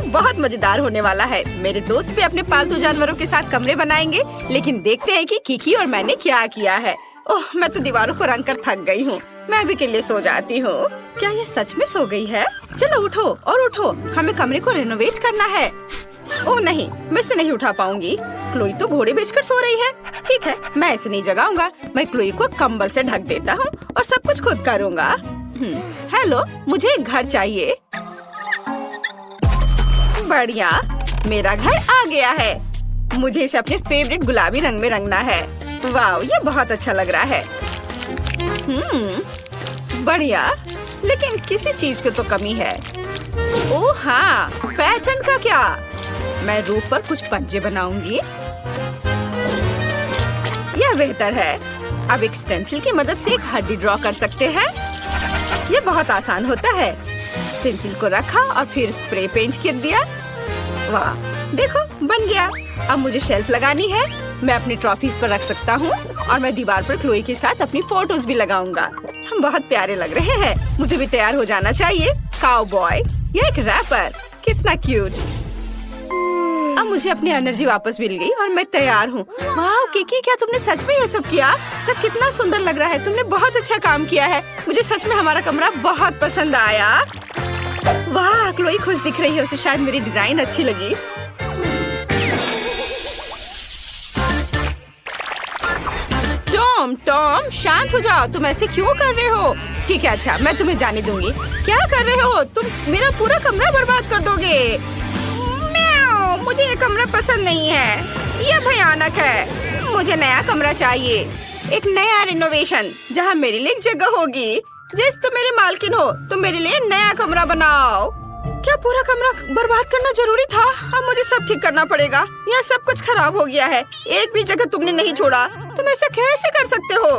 बहुत मजेदार होने वाला है। मेरे दोस्त भी अपने पालतू जानवरों के साथ कमरे बनाएंगे, लेकिन देखते हैं कि किकी और मैंने क्या किया है। ओह, मैं तो दीवारों को रंग कर थक गई हूँ। मैं भी के लिए सो जाती हूँ। क्या ये सच में सो गई है? चलो उठो और उठो, हमें कमरे को रेनोवेट करना है। ओह नहीं, मैं इसे नहीं उठा पाऊंगी। क्लोई तो घोड़े बेचकर सो रही है। ठीक है, मैं इसे नहीं जगाऊंगा। मैं क्लोई को कंबल से ढक देता हूँ और सब कुछ खुद करूँगा। हेलो, मुझे एक घर चाहिए। बढ़िया, मेरा घर आ गया है। मुझे इसे अपने फेवरेट गुलाबी रंग में रंगना है। वाह, ये बहुत अच्छा लग रहा है। बढ़िया, लेकिन किसी चीज की तो कमी है। ओह हाँ, पैटर्न का क्या? मैं रूफ पर कुछ पंजे बनाऊंगी। यह बेहतर है। अब एक स्टेंसिल की मदद से एक हड्डी ड्रॉ कर सकते हैं। यह बहुत आसान होता है। स्टेंसिल को रखा और फिर स्प्रे पेंट कर दिया। वाह, देखो बन गया। अब मुझे शेल्फ लगानी है। मैं अपनी ट्रॉफीज पर रख सकता हूँ और मैं दीवार पर क्लोई के साथ अपनी फोटोज भी लगाऊंगा। हम बहुत प्यारे लग रहे हैं। मुझे भी तैयार हो जाना चाहिए। काउबॉय, ये एक रैपर, कितना क्यूट। अब मुझे अपनी एनर्जी वापस मिल गई और मैं तैयार हूँ। वाह किकी, क्या तुमने सच में ये सब किया? सब कितना सुंदर लग रहा है। तुमने बहुत अच्छा काम किया है। मुझे सच में हमारा कमरा बहुत पसंद आया। वाह, क्लोई खुश दिख रही है। उसे शायद मेरी डिजाइन अच्छी लगी। टॉम, शांत हो जाओ। तुम ऐसे क्यों कर रहे हो? ठीक है, अच्छा, मैं तुम्हें जाने दूंगी। क्या कर रहे हो तुम? मेरा पूरा कमरा बर्बाद कर दोगे। म्याऊ, मुझे ये कमरा पसंद नहीं है। ये भयानक है। मुझे नया कमरा चाहिए। एक नया रिनोवेशन जहाँ मेरे लिए एक जगह होगी। जिस तुम मेरी मालकिन हो, तुम मेरे लिए नया कमरा बनाओ। क्या पूरा कमरा बर्बाद करना जरूरी था? अब मुझे सब ठीक करना पड़ेगा। यहाँ सब कुछ खराब हो गया है। एक भी जगह तुमने नहीं छोड़ा। तुम ऐसा कैसे कर सकते हो?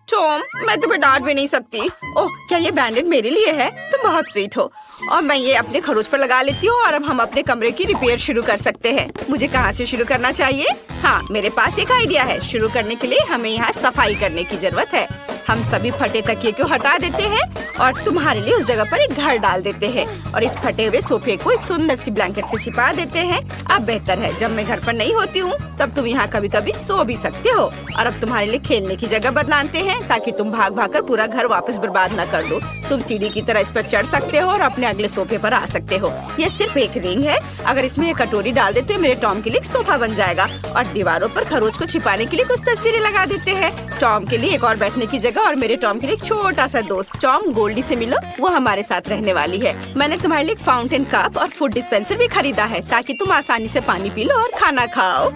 टॉम, मैं तुम्हें डांट भी नहीं सकती। ओह, क्या ये बैंडेड मेरे लिए है? तुम बहुत स्वीट हो। और मैं ये अपने खरोच पर लगा लेती हूँ और अब हम अपने कमरे की रिपेयर शुरू कर सकते हैं। मुझे कहाँ से शुरू करना चाहिए? हाँ, मेरे पास एक आइडिया है। शुरू करने के लिए हमें यहाँ सफाई करने की जरूरत है। हम सभी फटे तकिए को हटा देते हैं और तुम्हारे लिए उस जगह पर एक घर डाल देते हैं और इस फटे हुए सोफे को एक सुंदर सी ब्लैंकेट से छिपा देते हैं। अब बेहतर है, जब मैं घर पर नहीं होती हूँ तब तुम यहाँ कभी कभी सो भी सकते हो। और अब तुम्हारे लिए खेलने की जगह बनाते हैं ताकि तुम भाग भाग कर पूरा घर वापस बर्बाद न कर दो। तुम सीढ़ी की तरह इस पर चढ़ सकते हो और अपने अगले सोफे पर आ सकते हो। यह सिर्फ एक रिंग है। अगर इसमें एक कटोरी डाल देते हो, मेरे टॉम के लिए एक सोफा बन जाएगा। और दीवारों पर खरोच को छिपाने के लिए कुछ तस्वीरें लगा देते हैं। टॉम के लिए एक और बैठने की जगह और मेरे टॉम के लिए एक छोटा सा दोस्त। टॉम, गोल्डी से मिलो, वो हमारे साथ रहने वाली है। मैंने तुम्हारे लिए एक फाउंटेन कप और फूड डिस्पेंसर भी खरीदा है ताकि तुम आसानी से पानी पी लो और खाना खाओ।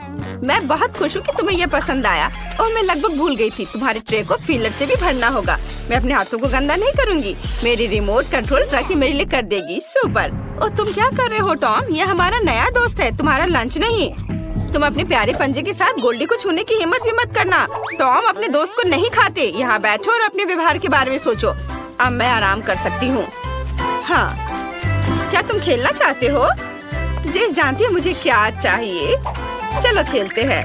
मैं बहुत खुश हूँ कि तुम्हें ये पसंद आया। और मैं लगभग भूल गई थी, तुम्हारे ट्रे को फीलर से भी भरना होगा। मैं अपने हाथों को गंदा नहीं करूँगी। मेरी रिमोट कंट्रोल ट्रकी मेरे लिए कर देगी। सुपर। और तुम क्या कर रहे हो टॉम? ये हमारा नया दोस्त है, तुम्हारा लंच नहीं। तुम अपने प्यारे पंजे के साथ गोल्डी को छूने की हिम्मत भी मत करना। टॉम अपने दोस्त को नहीं खाते। यहाँ बैठो और अपने व्यवहार के बारे में सोचो। अब मैं आराम कर सकती हूँ। हाँ, क्या तुम खेलना चाहते हो? जेस जानती है मुझे क्या चाहिए। चलो खेलते हैं।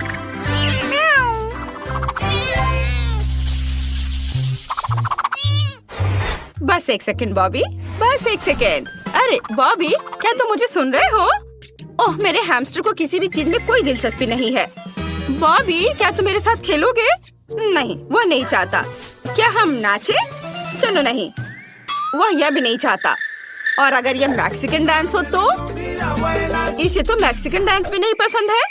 बस एक सेकंड बॉबी, बस एक सेकंड। अरे बॉबी, क्या तुम मुझे सुन रहे हो? ओह, मेरे हैमस्टर को किसी भी चीज में कोई दिलचस्पी नहीं है। बॉबी, क्या तुम मेरे साथ खेलोगे? नहीं, वह नहीं चाहता। क्या हम नाचे? चलो नहीं, वह यह भी नहीं चाहता। और अगर यह मैक्सिकन डांस हो तो? इसे तो मैक्सिकन डांस भी नहीं पसंद है।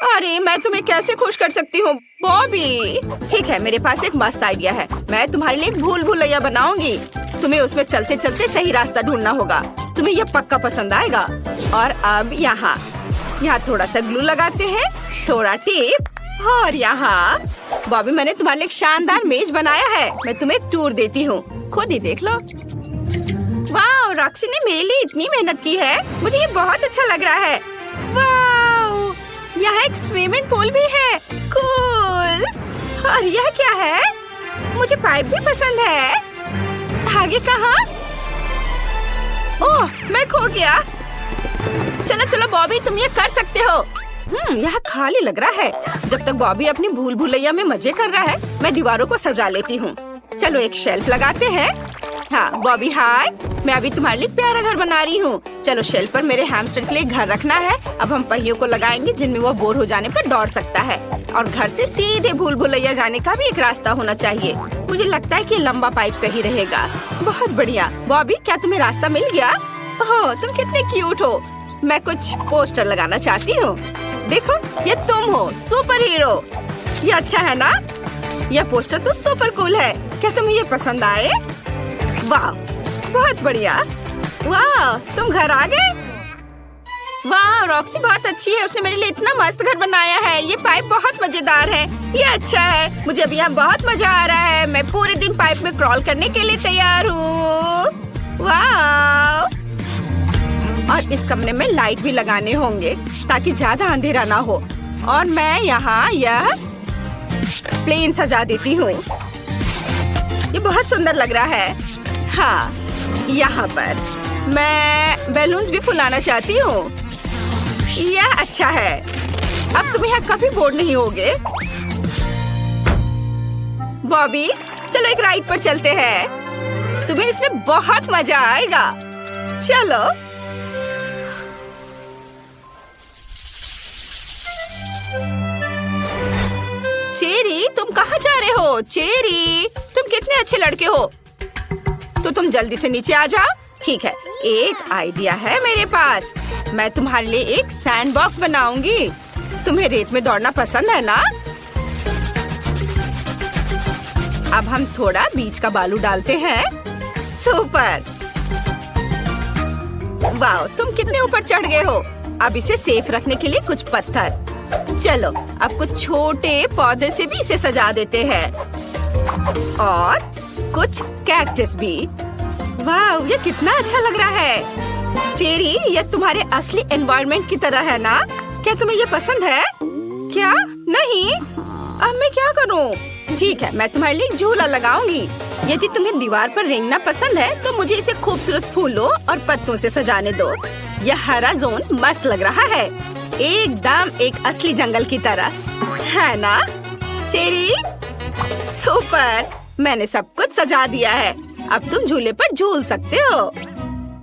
अरे, मैं तुम्हें कैसे खुश कर सकती हूँ बॉबी? ठीक है, मेरे पास एक मस्त आइडिया है। मैं तुम्हारे लिए एक भूल भुलैया बनाऊंगी। तुम्हें उसमें चलते चलते सही रास्ता ढूंढना होगा। तुम्हें यह पक्का पसंद आएगा। और अब यहाँ थोड़ा सा ग्लू लगाते हैं, थोड़ा टेप और यहाँ। बॉबी, मैंने तुम्हारे लिए एक शानदार मेज बनाया है। मैं तुम्हें एक टूर देती हूँ, खुद ही देख लो। वाह, रॉक्सी ने मेरे लिए इतनी मेहनत की है। मुझे ये बहुत अच्छा लग रहा है। वाह, यहाँ एक स्विमिंग पूल भी है। कूल। और यह क्या है? मुझे पाइप भी पसंद है। आगे कहाँ? ओह, मैं खो गया। चलो चलो बॉबी, तुम ये कर सकते हो। यहाँ खाली लग रहा है। जब तक बॉबी अपनी भूल भुलैया में मजे कर रहा है, मैं दीवारों को सजा लेती हूँ। चलो एक शेल्फ लगाते हैं हाँ बॉबी हाय, मैं अभी तुम्हारे लिए प्यारा घर बना रही हूँ। चलो शेल्फ पर मेरे हैमस्टर के लिए घर रखना है। अब हम पहियों को लगाएंगे जिनमें वो बोर हो जाने पर दौड़ सकता है। और घर से सीधे भूल भुलैया जाने का भी एक रास्ता होना चाहिए। मुझे लगता है कि लंबा पाइप सही रहेगा। बहुत बढ़िया। बॉबी क्या तुम्हें रास्ता मिल गया? ओह तुम कितने क्यूट हो। मैं कुछ पोस्टर लगाना चाहती हूँ। देखो ये तुम हो, सुपर हीरो। ये अच्छा है ना? यह पोस्टर तो सुपर कूल है। क्या तुम्हें ये पसंद आए? वाह बहुत बढ़िया। वाह तुम घर आ गए? वाह रॉक्सी बहुत अच्छी है। उसने मेरे लिए इतना मस्त घर बनाया है। ये पाइप बहुत मजेदार है। ये अच्छा है। मुझे अभी यहाँ बहुत मजा आ रहा है। मैं पूरे दिन पाइप में क्रॉल करने के लिए तैयार हूँ। वाह और इस कमरे में लाइट भी लगाने होंगे ताकि ज्यादा अंधेरा ना हो। और मैं यहाँ यह प्लेन सजा देती हूँ। ये बहुत सुंदर लग रहा है। हाँ यहाँ पर मैं बैलून्स भी फुलाना चाहती हूँ। यह अच्छा है। अब तुम यहाँ कभी बोर नहीं होगे। बॉबी चलो एक राइड पर चलते हैं। तुम्हें इसमें बहुत मजा आएगा। चलो चेरी तुम कहाँ जा रहे हो? चेरी तुम कितने अच्छे लड़के हो। तो तुम जल्दी से नीचे आ जाओ। ठीक है एक आइडिया है मेरे पास। मैं तुम्हारे लिए एक सैंड बॉक्स बनाऊंगी। तुम्हें रेत में दौड़ना पसंद है ना? अब हम थोड़ा बीच का बालू डालते हैं। सुपर। वाह तुम कितने ऊपर चढ़ गए हो। अब इसे सेफ रखने के लिए कुछ पत्थर। चलो अब कुछ छोटे पौधे से भी इसे सजा देते हैं। और कुछ कैक्टस भी। वाह ये कितना अच्छा लग रहा है। चेरी ये तुम्हारे असली एनवायरनमेंट की तरह है ना? क्या तुम्हें ये पसंद है? क्या नहीं? अब मैं क्या करूं? ठीक है मैं तुम्हारे लिए झूला लगाऊंगी। यदि तुम्हें दीवार पर रेंगना पसंद है तो मुझे इसे खूबसूरत फूलों और पत्तों से सजाने दो। यह हरा जोन मस्त लग रहा है। एकदम एक असली जंगल की तरह है ना? Cherry super. मैंने सब कुछ सजा दिया है। अब तुम झूले पर झूल सकते हो।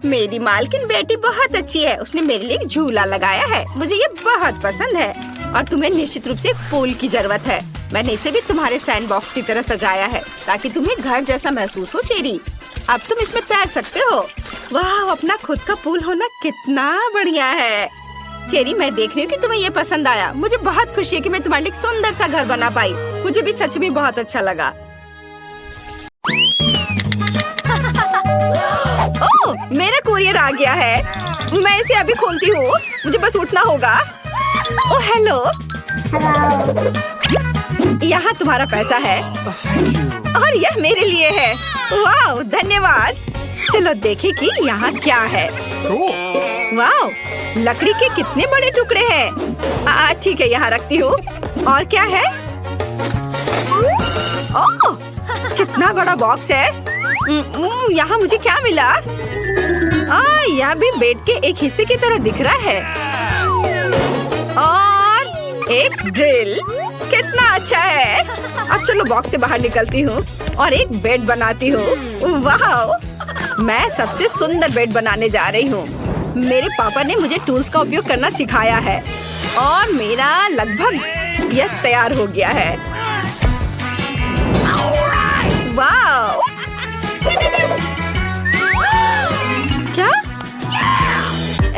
मेरी मालकिन बेटी बहुत अच्छी है। उसने मेरे लिए एक झूला लगाया है। मुझे ये बहुत पसंद है। और तुम्हें निश्चित रूप से एक पूल की जरूरत है। मैंने इसे भी तुम्हारे सैंड बॉक्स की तरह सजाया है ताकि तुम्हें घर जैसा महसूस हो। चेरी अब तुम इसमें तैर सकते हो। वाह अपना खुद का पूल होना कितना बढ़िया है। चेरी मैं देख रही हूँ कि तुम्हें ये पसंद आया। मुझे बहुत खुशी है कि मैं तुम्हारे लिए एक सुंदर सा घर बना पाई। मुझे भी सच में बहुत अच्छा लगा। ओह मेरा कुरियर आ गया है। मैं इसे अभी खोलती हूँ। मुझे बस उठना होगा। Oh hello. यहाँ तुम्हारा पैसा है और यह मेरे लिए है। वाह धन्यवाद। चलो देखें कि यहाँ क्या है। वाह लकड़ी के कितने बड़े टुकड़े हैं। ठीक है यहाँ रखती हूँ। और क्या है? ओह कितना बड़ा बॉक्स है। यहाँ मुझे क्या मिला? यह भी बेड के एक हिस्से की तरह दिख रहा है। और एक ड्रिल। कितना अच्छा है। अब चलो बॉक्स से बाहर निकलती हूँ और एक बेड बनाती हूँ। वाह मैं सबसे सुंदर बेड बनाने जा रही हूँ। मेरे पापा ने मुझे टूल्स का उपयोग करना सिखाया है और मेरा लगभग यह तैयार हो गया है। वाह क्या?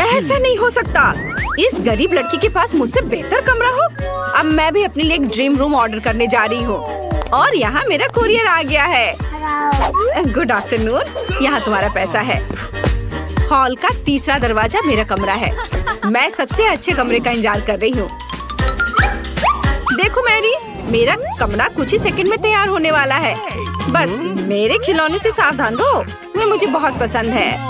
ऐसा नहीं हो सकता। इस गरीब लड़की के पास मुझसे बेहतर कमरा हो। अब मैं भी अपने लिए एक ड्रीम रूम ऑर्डर करने जा रही हूँ। और यहाँ मेरा कुरियर आ गया है। Good afternoon. यहाँ तुम्हारा पैसा है। हॉल का तीसरा दरवाजा मेरा कमरा है। मैं सबसे अच्छे कमरे का इंतजार कर रही हूँ। देखो मैरी मेरा कमरा कुछ ही सेकंड में तैयार होने वाला है। बस मेरे खिलौने से सावधान रहो। वे मुझे बहुत पसंद है।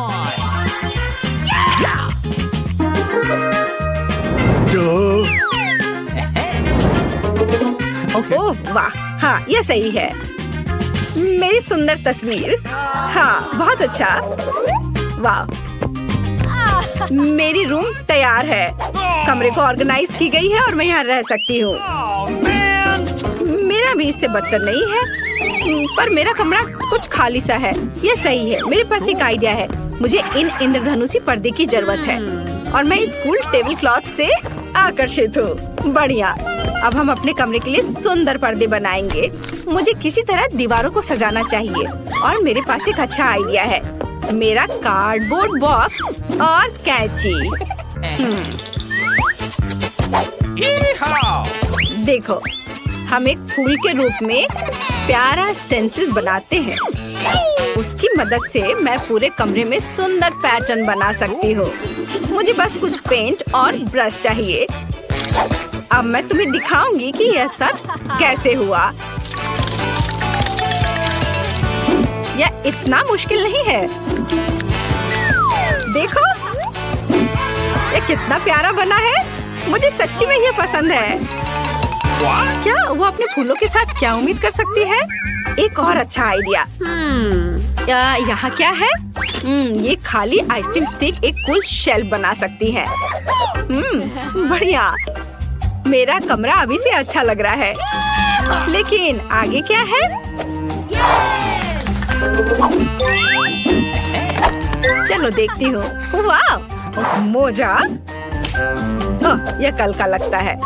ओह वाह हाँ यह सही है। मेरी सुंदर तस्वीर। हाँ बहुत अच्छा। वाह मेरी रूम तैयार है। कमरे को ऑर्गेनाइज की गई है और मैं यहाँ रह सकती हूँ। मेरा भी इससे बदतर नहीं है, पर मेरा कमरा कुछ खाली सा है। ये सही है। मेरे पास एक आइडिया है। मुझे इन इंद्रधनुषी पर्दे की जरूरत है और मैं इस कूल टेबल क्लॉथ से आकर्षित हूँ। बढ़िया। अब हम अपने कमरे के लिए सुंदर पर्दे बनाएंगे। मुझे किसी तरह दीवारों को सजाना चाहिए और मेरे पास एक अच्छा आइडिया है। मेरा कार्डबोर्ड बॉक्स और कैंची। देखो, हम एक फूल के रूप में प्यारा स्टेंसिल बनाते हैं। उसकी मदद से मैं पूरे कमरे में सुंदर पैटर्न बना सकती हूँ। मुझे बस कुछ पेंट और ब्रश चाहिए। अब मैं तुम्हें दिखाऊंगी कि यह सब कैसे हुआ। यह इतना मुश्किल नहीं है। देखो, यह कितना प्यारा बना है। मुझे सच्ची में ये पसंद है। क्या वो अपने फूलों के साथ क्या उम्मीद कर सकती है? एक और अच्छा आइडिया। यहाँ क्या है? ये खाली आइसक्रीम स्टिक एक कूल शेल्फ बना सकती है। बढ़िया। मेरा कमरा अभी से अच्छा लग रहा है। लेकिन आगे क्या है? चलो देखती हूँ। वाह, मोजा। यह कल का लगता है,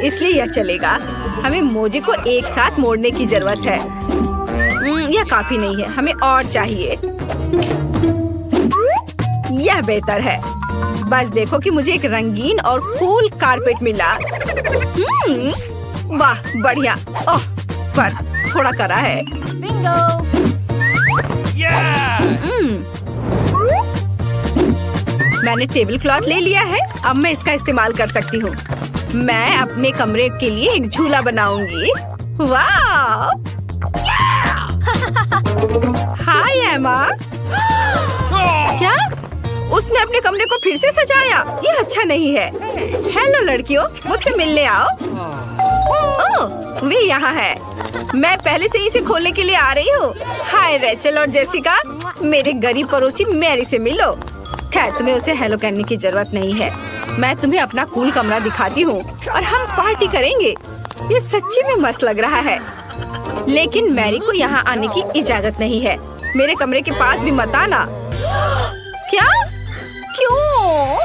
इसलिए यह चलेगा। हमें मोजे को एक साथ मोड़ने की जरूरत है। यह काफी नहीं है, हमें और चाहिए। यह बेहतर है। बस देखो कि मुझे एक रंगीन और कूल कारपेट मिला। वाह, बढ़िया। ओह, पर थोड़ा कड़ा है। मैंने टेबल क्लॉथ ले लिया है। अब मैं इसका इस्तेमाल कर सकती हूँ। मैं अपने कमरे के लिए एक झूला बनाऊंगी। वाह! हाय एमा। क्या? उसने अपने कमरे को फिर से सजाया? ये अच्छा नहीं है। हेलो लड़कियों, मुझसे मिलने आओ। ओह, वे यहाँ है। मैं पहले से ही इसे खोलने के लिए आ रही हूँ। हाय रेचल और जेसिका, मेरे गरीब पड़ोसी मैरी से मिलो। खैर, तुम्हें उसे हेलो कहने की जरूरत नहीं है। मैं तुम्हें अपना कूल कमरा दिखाती हूँ और हम पार्टी करेंगे। ये सच्ची में मस्त लग रहा है। लेकिन मैरी को यहाँ आने की इजाजत नहीं है। मेरे कमरे के पास भी मत आना। क्या? क्यों?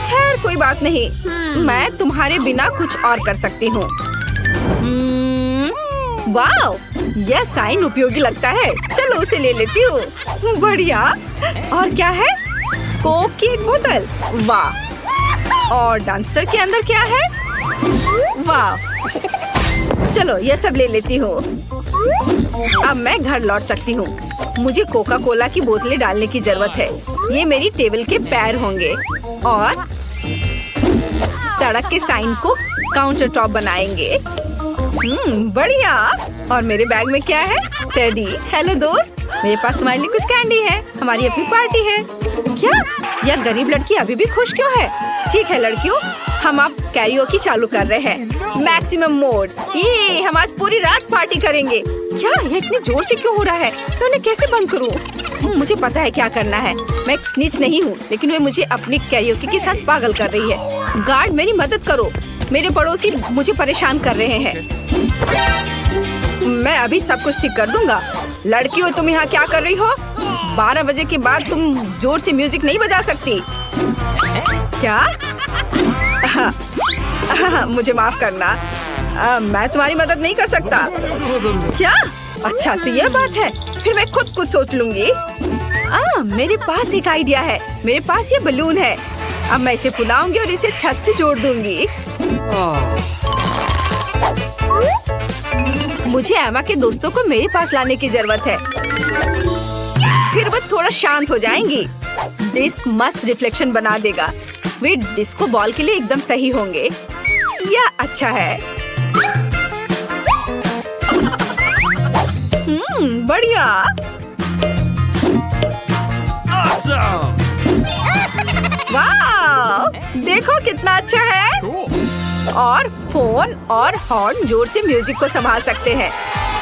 खैर, कोई बात नहीं। मैं तुम्हारे बिना कुछ और कर सकती हूँ। वाह, यह साइन उपयोगी लगता है। चलो उसे ले लेती हूँ। बढ़िया। और क्या है? कोक की एक बोतल। वाह। और डम्पस्टर के अंदर क्या है? वाह। चलो ये सब ले लेती हूँ। अब मैं घर लौट सकती हूँ। मुझे कोका कोला की बोतलें डालने की जरूरत है। ये मेरी टेबल के पैर होंगे और सड़क के साइन को काउंटर टॉप बनाएंगे। बढ़िया। और मेरे बैग में क्या है? टेडी। हेलो दोस्त, मेरे पास तुम्हारे लिए कुछ कैंडी है। हमारी अपनी पार्टी है। क्या? यह गरीब लड़की अभी भी खुश क्यों है? ठीक है लड़कियों, हम अब कैरियोकी चालू कर रहे हैं। Maximum mode. ये हम आज पूरी रात पार्टी करेंगे। क्या? यह इतनी जोर से क्यों हो रहा है? मैं उन्हें कैसे बंद करूं? मुझे पता है क्या करना है। मैं एक स्निच नहीं हूँ, लेकिन वे मुझे अपनी कैरियोकी के साथ पागल कर रही है। गार्ड, मेरी मदद करो। मेरे पड़ोसी मुझे परेशान कर रहे हैं। मैं अभी सब कुछ ठीक कर दूंगा। लड़कियों, तुम यहाँ क्या कर रही हो? 12 बजे के बाद तुम जोर से म्यूजिक नहीं बजा सकती। क्या? मुझे माफ करना। मैं तुम्हारी मदद नहीं कर सकता। क्या? अच्छा, तो यह बात है। फिर मैं खुद कुछ सोच लूंगी। मेरे पास एक आइडिया है। मेरे पास ये बलून है। अब मैं इसे फुलाऊंगी और इसे छत से जोड़ दूंगी। मुझे एमा के दोस्तों को मेरे पास लाने की जरूरत है। फिर वो थोड़ा शांत हो जाएंगी। डिस्क मस्त रिफ्लेक्शन बना देगा। वे डिस्को बॉल के लिए एकदम सही होंगे। यह अच्छा है। बढ़िया। Awesome! वाह! देखो कितना अच्छा है। और फोन और हॉर्न जोर से म्यूजिक को संभाल सकते हैं।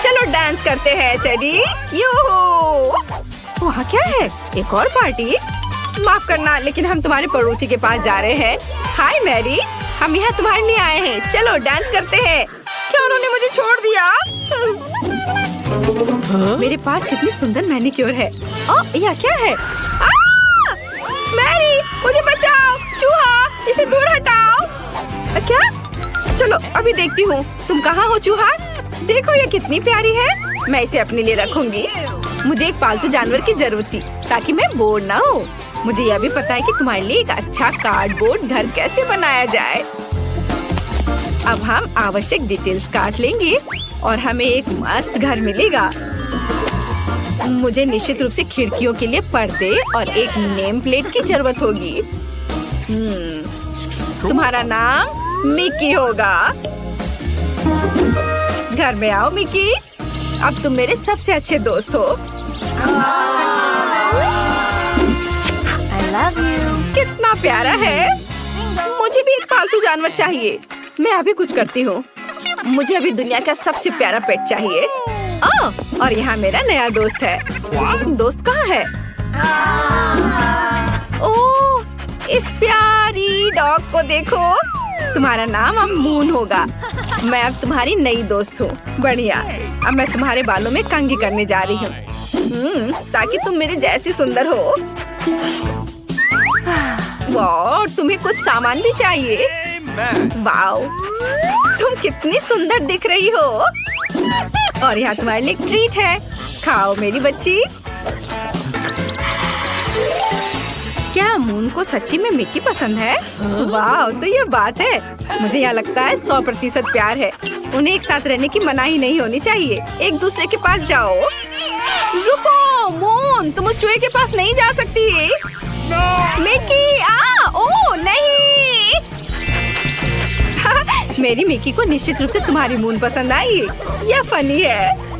चलो डांस करते हैं टेडी। यूहू! वहाँ क्या है? एक और पार्टी? माफ करना, लेकिन हम तुम्हारे पड़ोसी के पास जा रहे हैं। हाय मैरी, हम यहाँ तुम्हारे लिए आए हैं। चलो डांस करते हैं। क्या उन्होंने मुझे छोड़ दिया। मेरे पास कितनी सुंदर मैनिक्योर है। यह क्या है? मैरी, मुझे बचाओ! चूहा, इसे दूर हटाओ। क्या? चलो अभी देखती हूँ। तुम कहाँ हो चूहा? देखो ये कितनी प्यारी है। मैं इसे अपने लिए रखूंगी। मुझे एक पालतू जानवर की जरूरत थी ताकि मैं बोर ना हो। मुझे यह भी पता है कि तुम्हारे लिए एक अच्छा कार्डबोर्ड घर कैसे बनाया जाए। अब हम आवश्यक डिटेल्स काट लेंगे और हमें एक मस्त घर मिलेगा। मुझे निश्चित रूप से खिड़कियों के लिए पर्दे और एक नेम प्लेट की जरूरत होगी। तुम्हारा नाम मिकी होगा। घर में आओ मिकी। अब तुम मेरे सबसे अच्छे दोस्त हो। I love you. कितना प्यारा है। मुझे भी एक पालतू जानवर चाहिए। मैं अभी कुछ करती हूँ। मुझे अभी दुनिया का सबसे प्यारा पेट चाहिए। और यहाँ मेरा नया दोस्त है। दोस्त कहाँ है? ओह, इस प्यारी डॉग को देखो। तुम्हारा नाम अब मून होगा। मैं अब तुम्हारी नई दोस्त हूँ। बढ़िया। अब मैं तुम्हारे बालों में कंघी करने जा रही हूँ ताकि तुम मेरे जैसी सुंदर हो। वाह, तुम्हें कुछ सामान भी चाहिए। वाह, तुम कितनी सुंदर दिख रही हो। और यहाँ तुम्हारे लिए ट्रीट है। खाओ मेरी बच्ची। क्या मून को सच्ची में मिकी पसंद है? वाह, तो ये बात है। मुझे यहाँ लगता है 100% प्यार है। उन्हें एक साथ रहने की मनाही नहीं होनी चाहिए। एक दूसरे के पास जाओ। रुको मून, तुम उस चूहे के पास नहीं जा सकती। मिकी, ओ नहीं। मेरी मिकी को निश्चित रूप से तुम्हारी मून पसंद आई। यह फनी है।